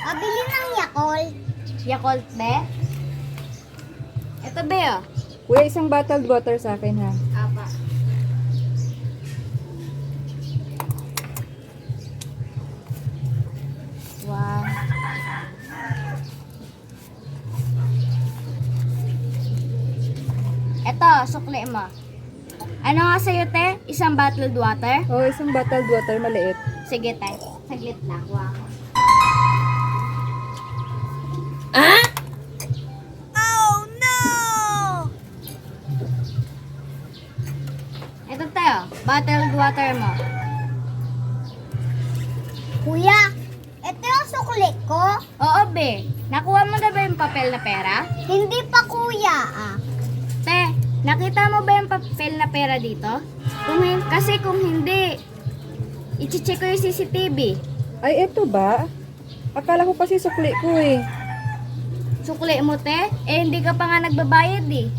Pabili ng Yakult. Yakult, be? Ito, be, oh. Kuya, isang bottled water sa akin, ha? Apa. Wow. Ito, sukli mo. Ano nga sa'yo, te? Isang bottled water? Oo, isang bottled water, maliit. Sige, te. Saglit lang. Wow. Oh no! Ito, te, oh. Bottled water mo. Kuya, ito yung sukli ko. Oo, be. Nakuha mo na ba yung papel na pera? Hindi pa kuya ah. Te, nakita mo ba yung papel na pera dito? Kasi kung hindi, i-check ko yung CCTV. Ay, eto ba? Akala ko kasi sukli ko, eh. Sukli mo, te? Eh, hindi ka pa nga nagbabayad, eh.